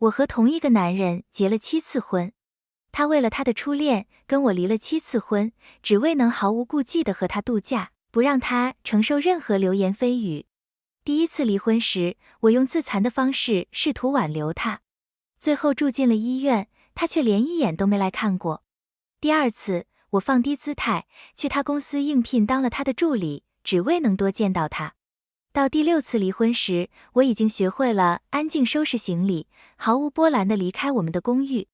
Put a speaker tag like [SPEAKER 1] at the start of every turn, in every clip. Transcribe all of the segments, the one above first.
[SPEAKER 1] 我和同一个男人结了7次婚，他为了他的初恋跟我离了7次婚，只为能毫无顾忌地和他度假，不让他承受任何流言蜚语。第1次离婚时，我用自残的方式试图挽留他，最后住进了医院，他却连一眼都没来看过。第2次，我放低姿态，去他公司应聘当了他的助理，只为能多见到他。到第6次离婚时，我已经学会了安静收拾行李，毫无波澜地离开我们的公寓。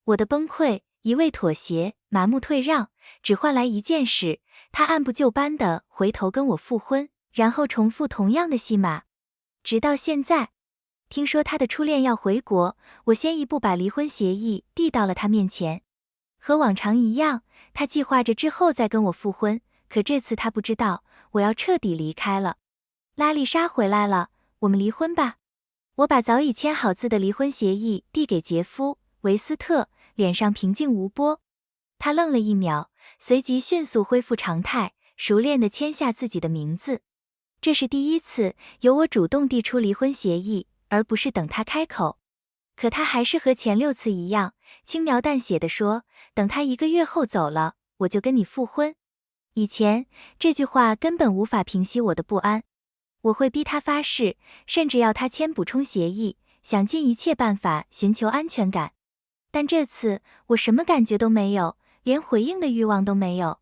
[SPEAKER 1] 我的崩溃，一味妥协，麻木退让，只换来一件事，他按部就班地回头跟我复婚，然后重复同样的戏码。直到现在，听说他的初恋要回国，我先一步把离婚协议递到了他面前。和往常一样，他计划着之后再跟我复婚，可这次他不知道，我要彻底离开了。拉丽莎回来了，我们离婚吧。我把早已签好字的离婚协议递给杰夫·维斯特，脸上平静无波。他愣了1秒，随即迅速恢复常态，熟练地签下自己的名字。这是第1次由我主动递出离婚协议，而不是等他开口。可他还是和前6次一样，轻描淡写地说，等他1个月后走了，我就跟你复婚。以前，这句话根本无法平息我的不安。我会逼他发誓，甚至要他签补充协议，想尽一切办法寻求安全感。但这次，我什么感觉都没有，连回应的欲望都没有。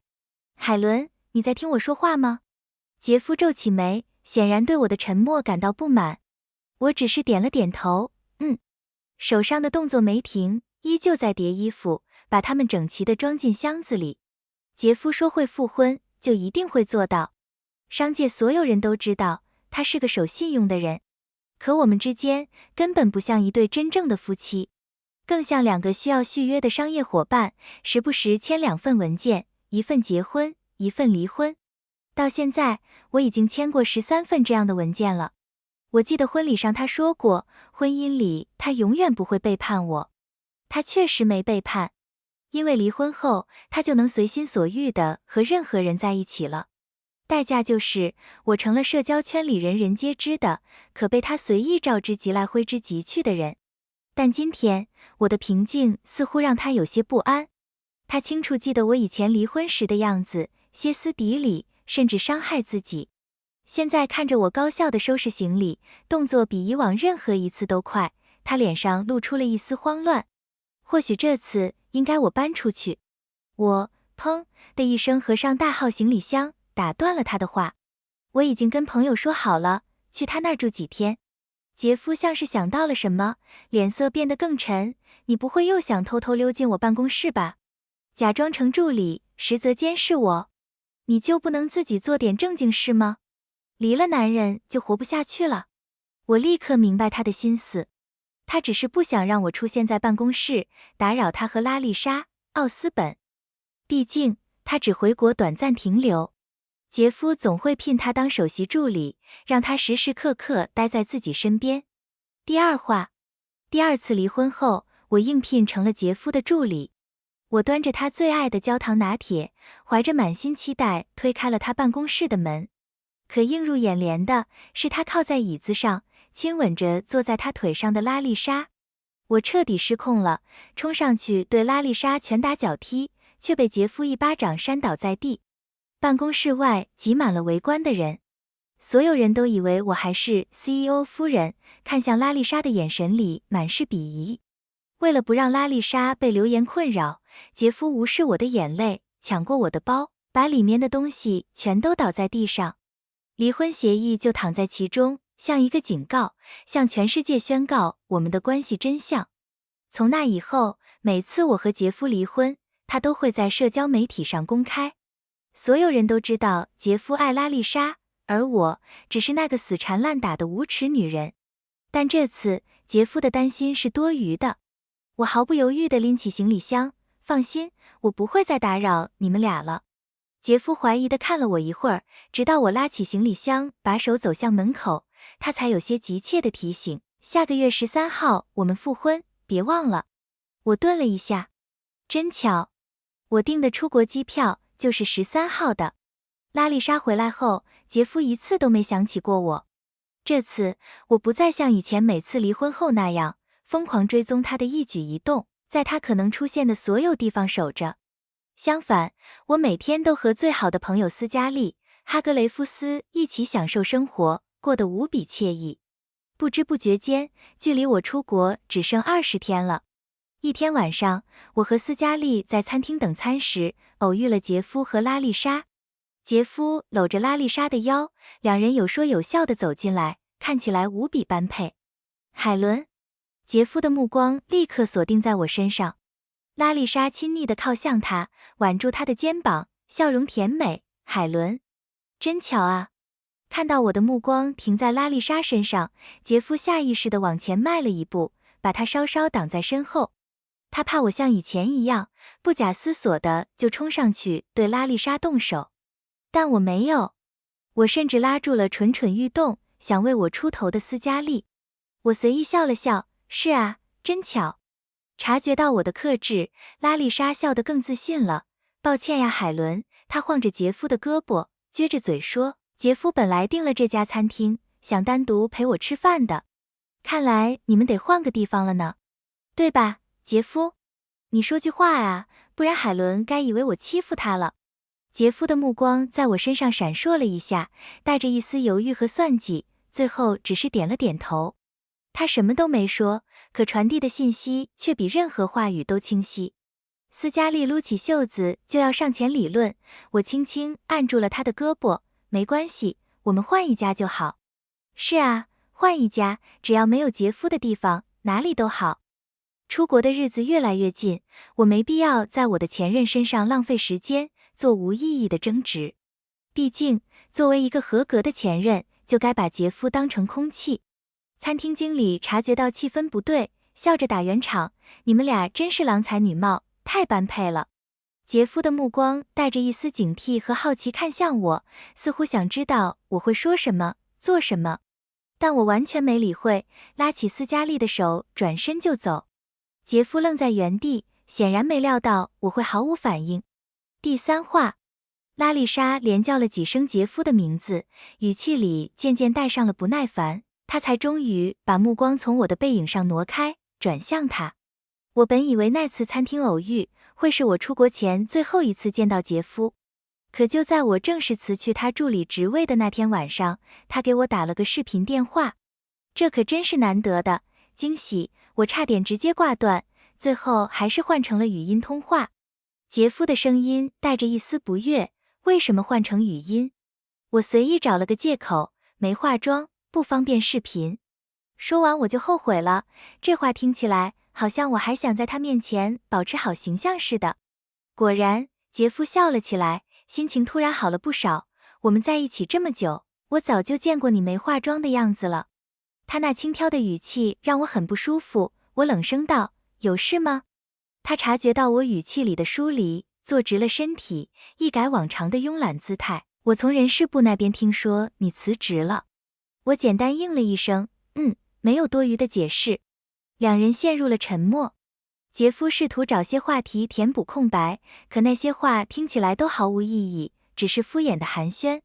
[SPEAKER 1] 海伦，你在听我说话吗？杰夫皱起眉，显然对我的沉默感到不满。我只是点了点头，手上的动作没停，依旧在叠衣服，把它们整齐地装进箱子里。杰夫说会复婚，就一定会做到。商界所有人都知道，他是个守信用的人。可我们之间根本不像一对真正的夫妻，更像2个需要续约的商业伙伴，时不时签2份文件，一份结婚，一份离婚。到现在，我已经签过13份这样的文件了。我记得婚礼上他说过，婚姻里他永远不会背叛我。他确实没背叛，因为离婚后，他就能随心所欲地和任何人在一起了。代价就是我成了社交圈里人人皆知的，可被他随意召之即来挥之即去的人。但今天，我的平静似乎让他有些不安。他清楚记得我以前离婚时的样子，歇斯底里，甚至伤害自己。现在看着我高效地收拾行李，动作比以往任何一次都快，他脸上露出了一丝慌乱。或许这次应该我搬出去。我砰的一声合上大号行李箱，打断了他的话。我已经跟朋友说好了，去他那儿住几天。杰夫像是想到了什么，脸色变得更沉。你不会又想偷偷溜进我办公室吧？假装成助理，实则监视我？你就不能自己做点正经事吗？离了男人就活不下去了。我立刻明白他的心思，他只是不想让我出现在办公室，打扰他和拉丽莎·奥斯本。毕竟他只回国短暂停留，杰夫总会聘他当首席助理，让他时时刻刻待在自己身边。第2次离婚后，我应聘成了杰夫的助理。我端着他最爱的焦糖拿铁，怀着满心期待推开了他办公室的门。可映入眼帘的是他靠在椅子上，亲吻着坐在他腿上的拉丽莎。我彻底失控了，冲上去对拉丽莎拳打脚踢，却被杰夫一巴掌扇倒在地。办公室外挤满了围观的人，所有人都以为我还是 CEO 夫人，看向拉丽莎的眼神里满是鄙夷。为了不让拉丽莎被流言困扰，杰夫无视我的眼泪，抢过我的包，把里面的东西全都倒在地上。离婚协议就躺在其中，像一个警告，向全世界宣告我们的关系真相。从那以后，每次我和杰夫离婚，他都会在社交媒体上公开。所有人都知道杰夫爱拉丽莎，而我只是那个死缠烂打的无耻女人。但这次，杰夫的担心是多余的。我毫不犹豫地拎起行李箱，放心，我不会再打扰你们俩了。杰夫怀疑地看了我一会儿，直到我拉起行李箱，把手走向门口，他才有些急切地提醒，下个月13号我们复婚，别忘了。我顿了一下，真巧，我订的出国机票就是13号的。拉丽莎回来后，杰夫一次都没想起过我。这次，我不再像以前每次离婚后那样，疯狂追踪他的一举一动，在他可能出现的所有地方守着。相反，我每天都和最好的朋友斯嘉丽·哈格雷夫斯一起享受生活，过得无比惬意。不知不觉间，距离我出国只剩20天了。一天晚上，我和斯嘉丽在餐厅等餐时，偶遇了杰夫和拉丽莎。杰夫搂着拉丽莎的腰，两人有说有笑地走进来，看起来无比般配。海伦，杰夫的目光立刻锁定在我身上。拉丽莎亲昵地靠向他，挽住他的肩膀，笑容甜美。海伦，真巧啊！看到我的目光停在拉丽莎身上，杰夫下意识地往前迈了一步，把她稍稍挡在身后。他怕我像以前一样，不假思索地就冲上去对拉丽莎动手。但我没有，我甚至拉住了蠢蠢欲动，想为我出头的斯嘉丽。我随意笑了笑，是啊，真巧。察觉到我的克制，拉丽莎笑得更自信了。抱歉呀，海伦，她晃着杰夫的胳膊，撅着嘴说，杰夫本来订了这家餐厅，想单独陪我吃饭的。看来你们得换个地方了呢，对吧，杰夫？你说句话啊，不然海伦该以为我欺负她了。杰夫的目光在我身上闪烁了一下，带着一丝犹豫和算计，最后只是点了点头。他什么都没说，可传递的信息却比任何话语都清晰。斯嘉丽撸起袖子就要上前理论，我轻轻按住了他的胳膊，没关系，我们换一家就好。是啊，换一家，只要没有杰夫的地方，哪里都好。出国的日子越来越近，我没必要在我的前任身上浪费时间，做无意义的争执。毕竟，作为一个合格的前任，就该把杰夫当成空气。餐厅经理察觉到气氛不对，笑着打圆场，你们俩真是郎才女貌，太般配了。杰夫的目光带着一丝警惕和好奇看向我，似乎想知道我会说什么，做什么。但我完全没理会，拉起斯嘉丽的手，转身就走。杰夫愣在原地，显然没料到我会毫无反应。第3话，拉丽莎连叫了几声杰夫的名字，语气里渐渐带上了不耐烦，她才终于把目光从我的背影上挪开，转向他。我本以为那次餐厅偶遇会是我出国前最后一次见到杰夫，可就在我正式辞去他助理职位的那天晚上，他给我打了个视频电话。这可真是难得的惊喜，我差点直接挂断，最后还是换成了语音通话。杰夫的声音带着一丝不悦，为什么换成语音？我随意找了个借口，没化妆，不方便视频。说完我就后悔了，这话听起来好像我还想在他面前保持好形象似的。果然，杰夫笑了起来，心情突然好了不少。我们在一起这么久，我早就见过你没化妆的样子了。他那轻佻的语气让我很不舒服，我冷声道，有事吗？他察觉到我语气里的疏离，坐直了身体，一改往常的慵懒姿态。我从人事部那边听说你辞职了。我简单应了一声，没有多余的解释。两人陷入了沉默。杰夫试图找些话题填补空白，可那些话听起来都毫无意义，只是敷衍的寒暄。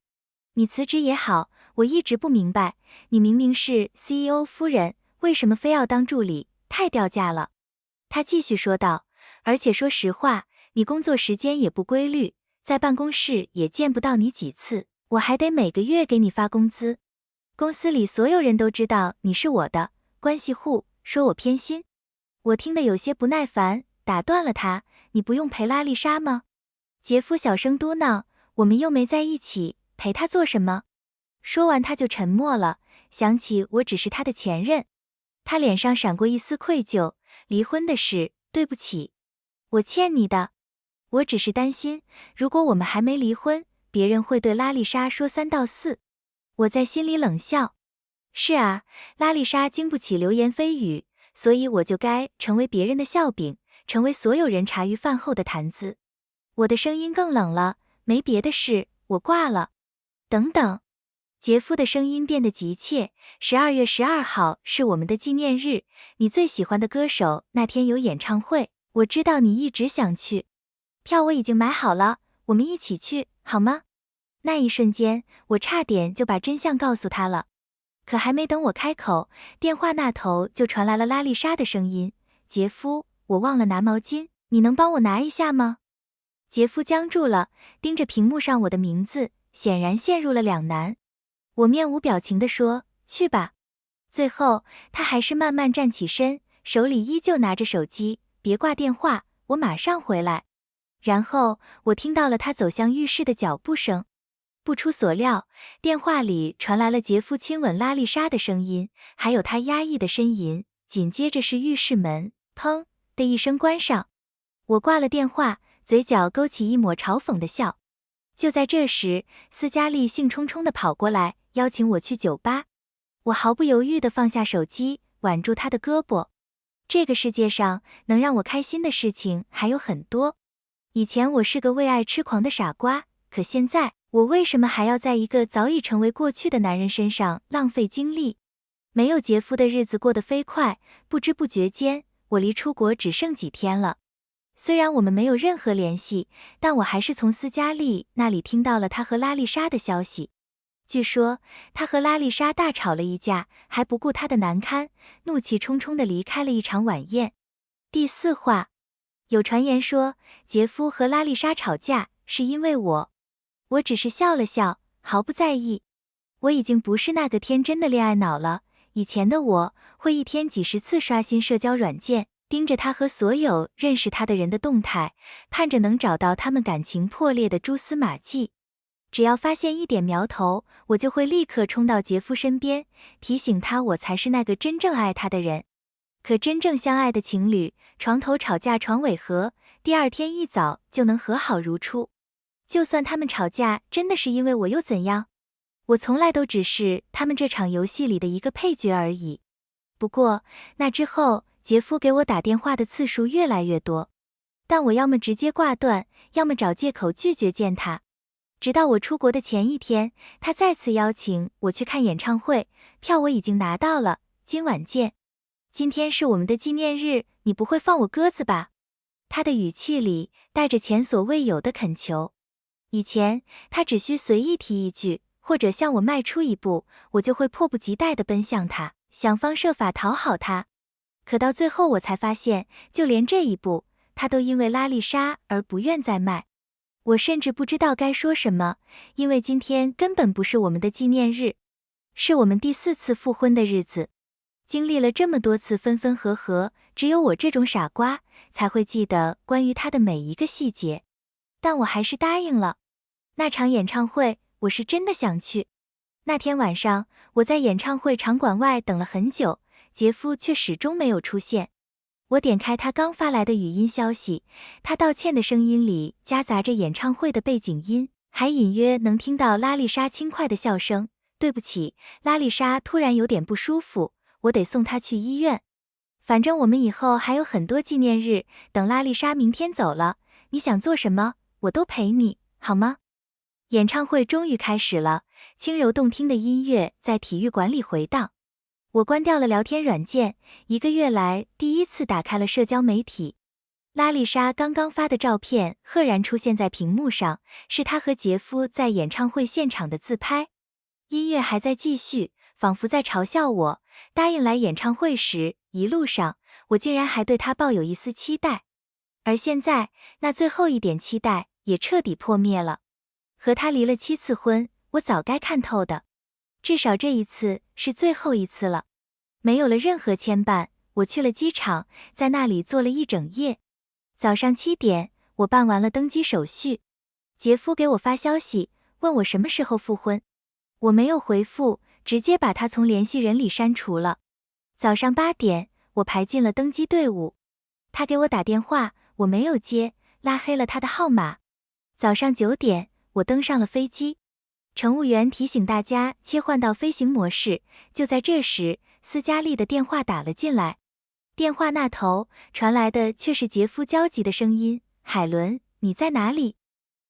[SPEAKER 1] 你辞职也好，我一直不明白，你明明是 CEO 夫人，为什么非要当助理，太掉价了。他继续说道，而且说实话，你工作时间也不规律，在办公室也见不到你几次，我还得每个月给你发工资。公司里所有人都知道你是我的关系户，说我偏心。我听得有些不耐烦，打断了他，你不用陪拉丽莎吗？杰夫小声嘟囔，我们又没在一起，陪她做什么？说完他就沉默了，想起我只是他的前任。他脸上闪过一丝愧疚，离婚的事，对不起，我欠你的。我只是担心，如果我们还没离婚，别人会对拉丽莎说3道4。我在心里冷笑。是啊，拉丽莎经不起流言蜚语，所以我就该成为别人的笑柄，成为所有人茶余饭后的谈资。我的声音更冷了，没别的事，我挂了。等等。杰夫的声音变得急切，12月12号是我们的纪念日，你最喜欢的歌手那天有演唱会，我知道你一直想去。票我已经买好了，我们一起去，好吗？那一瞬间，我差点就把真相告诉他了。可还没等我开口，电话那头就传来了拉丽莎的声音：杰夫，我忘了拿毛巾，你能帮我拿一下吗？杰夫僵住了，盯着屏幕上我的名字，显然陷入了两难。我面无表情地说：去吧。最后，他还是慢慢站起身，手里依旧拿着手机。别挂电话，我马上回来。然后，我听到了他走向浴室的脚步声。不出所料，电话里传来了杰夫亲吻拉丽莎的声音，还有他压抑的呻吟，紧接着是浴室门砰的一声关上。我挂了电话，嘴角勾起一抹嘲讽的笑。就在这时，斯嘉丽兴冲冲地跑过来，邀请我去酒吧。我毫不犹豫地放下手机，挽住她的胳膊。这个世界上能让我开心的事情还有很多。以前我是个为爱痴狂的傻瓜，可现在，我为什么还要在一个早已成为过去的男人身上浪费精力？没有杰夫的日子过得飞快，不知不觉间，我离出国只剩几天了。虽然我们没有任何联系，但我还是从斯嘉丽那里听到了他和拉丽莎的消息。据说他和拉丽莎大吵了一架，还不顾她的难堪，怒气冲冲地离开了一场晚宴。第4话，有传言说杰夫和拉丽莎吵架是因为我只是笑了笑，毫不在意。我已经不是那个天真的恋爱脑了，以前的我会一天几十次刷新社交软件，盯着他和所有认识他的人的动态，盼着能找到他们感情破裂的蛛丝马迹。只要发现一点苗头，我就会立刻冲到杰夫身边，提醒他我才是那个真正爱他的人。可真正相爱的情侣，床头吵架床尾和，第二天一早就能和好如初。就算他们吵架真的是因为我又怎样？我从来都只是他们这场游戏里的一个配角而已。不过，那之后，杰夫给我打电话的次数越来越多，但我要么直接挂断，要么找借口拒绝见他。直到我出国的前一天，他再次邀请我去看演唱会，票我已经拿到了，今晚见。今天是我们的纪念日，你不会放我鸽子吧？他的语气里带着前所未有的恳求。以前，他只需随意提一句，或者向我迈出一步，我就会迫不及待地奔向他，想方设法讨好他。可到最后我才发现，就连这一步，他都因为拉丽莎而不愿再迈。我甚至不知道该说什么，因为今天根本不是我们的纪念日，是我们第4次复婚的日子。经历了这么多次分分合合，只有我这种傻瓜才会记得关于他的每一个细节。但我还是答应了。那场演唱会，我是真的想去。那天晚上，我在演唱会场馆外等了很久，杰夫却始终没有出现。我点开他刚发来的语音消息，他道歉的声音里夹杂着演唱会的背景音，还隐约能听到拉丽莎轻快的笑声。对不起，拉丽莎突然有点不舒服，我得送她去医院。反正我们以后还有很多纪念日，等拉丽莎明天走了，你想做什么，我都陪你，好吗？演唱会终于开始了，轻柔动听的音乐在体育馆里回荡。我关掉了聊天软件，1个月来第一次打开了社交媒体。拉丽莎刚刚发的照片赫然出现在屏幕上，是她和杰夫在演唱会现场的自拍。音乐还在继续，仿佛在嘲笑我，答应来演唱会时，一路上我竟然还对她抱有一丝期待。而现在，那最后一点期待也彻底破灭了。和他离了7次婚，我早该看透的。至少这一次是最后一次了。没有了任何牵绊，我去了机场，在那里坐了一整夜。早上7点，我办完了登机手续。杰夫给我发消息，问我什么时候复婚。我没有回复，直接把他从联系人里删除了。早上8点，我排进了登机队伍。他给我打电话，我没有接，拉黑了他的号码。早上9点，我登上了飞机。乘务员提醒大家切换到飞行模式，就在这时，斯嘉丽的电话打了进来。电话那头传来的却是杰夫焦急的声音：海伦，你在哪里？